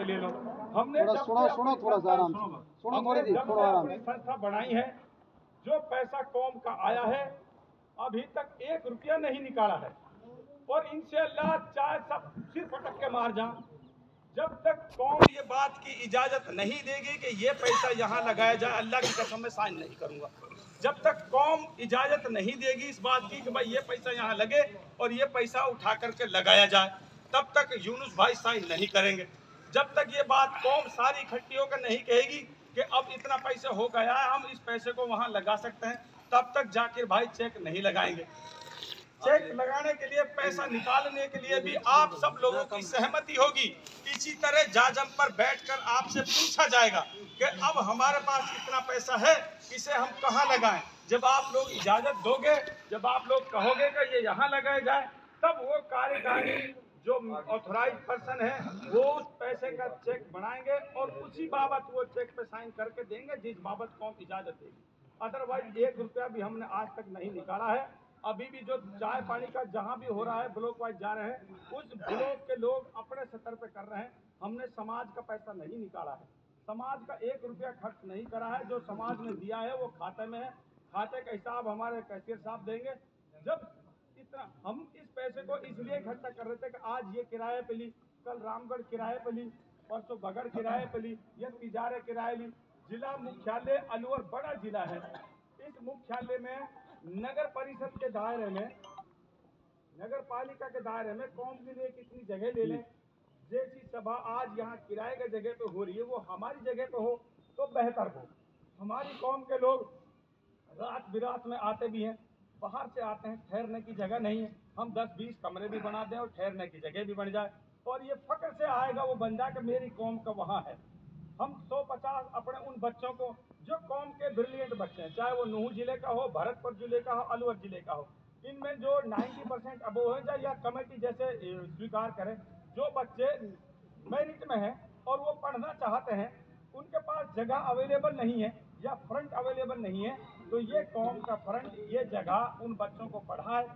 ले लो। हमने सुनो थोड़ा सा आराम से हमने जब से अपनी संस्था बनाई है, जो पैसा कौम का आया है अभी तक 1 रुपया नहीं निकाला है। और इंशाअल्लाह चाहे सब सिर फटक के मार जाएं, जब तक कौम ये बात की इजाजत नहीं देगी कि ये पैसा यहाँ लगाया जाए, अल्लाह की कसम में साइन नहीं करूंगा। जब तक कौम इजाजत नहीं देगी इस बात की कि भाई ये पैसा यहाँ लगे और ये पैसा उठा करके लगाया जाए, तब तक यूनुस भाई साइन नहीं करेंगे। जब तक ये बात कौम सारी इकट्ठी होकर नहीं कहेगी कि अब इतना पैसा हो गया है, हम इस पैसे को वहाँ लगा सकते हैं, तब तक जाकिर भाई चेक नहीं लगाएंगे। चेक लगाने के लिए, पैसा निकालने के लिए भी आप सब लोगों की सहमति होगी। इसी तरह जाजम पर बैठकर आपसे पूछा जाएगा कि अब हमारे पास इतना पैसा है, इसे हम कहाँ लगाएं। जब आप लोग इजाजत दोगे, जब आप लोग कहोगे कि ये यहाँ लगाया जाए, तब वो कार्यकारी जो ऑथराइज पर्सन है वो उस पैसे का चेक बनाएंगे और उसी बाबत वो चेक पे साइन करके देंगे जिस बाबत कौम इजाजत देगी। अदरवाइज 1 रुपया भी हमने आज तक नहीं निकाला है। अभी भी जो चाय पानी का जहाँ भी हो रहा है, ब्लॉक वाइज जा रहे हैं, उस ब्लॉक के लोग अपने स्तर पे कर रहे हैं। हमने समाज का पैसा नहीं निकाला है, समाज का 1 रुपया खर्च नहीं करा है। जो समाज ने दिया है वो खाते में है, खाते का हिसाब हमारे कैशियर साहब देंगे। जब इतना हम इस पैसे को इसलिए इकट्ठा कर रहे थे कि आज ये किराए पे ली, कल रामगढ़ किराए पे ली, परसों बगड़ किराए पे ली, या तिजारे किराए ली। जिला मुख्यालय अलवर बड़ा जिला है, इस मुख्यालय में नगर परिषद के दायरे में, नगर पालिका के दायरे में कौम के लिए कितनी जगह ले लें। जैसी सभा आज यहाँ किराए की जगह पे हो रही है वो हमारी जगह पे हो तो बेहतर हो। हमारी कौम के लोग रात बिरात में आते भी हैं, बाहर से आते हैं, ठहरने की जगह नहीं है। हम 10-20 कमरे भी बना दें और ठहरने की जगह भी बन जाए और ये फक्र से आएगा वो बन जाए कि मेरी कौम का वहाँ है। हम 150 अपने उन बच्चों को जो कौम के ब्रिलियंट बच्चे हैं, चाहे वो नूह जिले का हो, भरतपुर जिले का हो, अलवर जिले का हो, इनमें जो 90% अबोव है या कमेटी जैसे स्वीकार करें, जो बच्चे मेरिट में हैं और वो पढ़ना चाहते हैं, उनके पास जगह अवेलेबल नहीं है या फ्रंट अवेलेबल नहीं है, तो ये कौम का फ्रंट, ये जगह उन बच्चों को पढ़ाए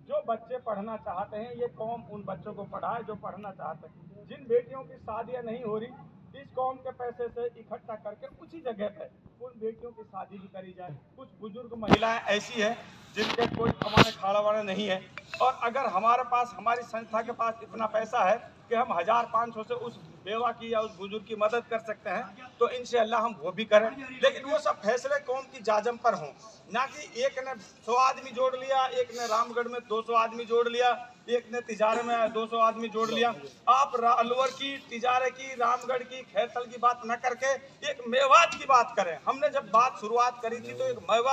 जो बच्चे पढ़ना चाहते हैं। ये कौम उन बच्चों को पढ़ाए जो पढ़ना चाहते हैं। जिन बेटियों की शादियां नहीं हो रही, इस कौम के पैसे से इकट्ठा करके उसी जगह पे उन बेटियों की शादी भी करी जाए। कुछ बुजुर्ग महिलाएं ऐसी हैं जिनके कोई कमाने खाने वाला नहीं है, और अगर हमारे पास, हमारी संस्था के पास इतना पैसा है कि हम 1500 से उस बेवा की या उस बुजुर्ग की मदद कर सकते हैं, तो इंशाअल्लाह हम वो भी करें। लेकिन वो सब फैसले कौम की जाजम पर हों, ना कि एक ने 100 आदमी जोड़ लिया, एक ने रामगढ़ में 200 आदमी जोड़ लिया, एक ने तिजारे में 200 आदमी जोड़ लिया। आप अलवर की, तिजारे की, रामगढ़ की, खैरथल की बात न करके एक मेवात की बात करें। हमने जब बात शुरुआत करी थी तो एक मेवात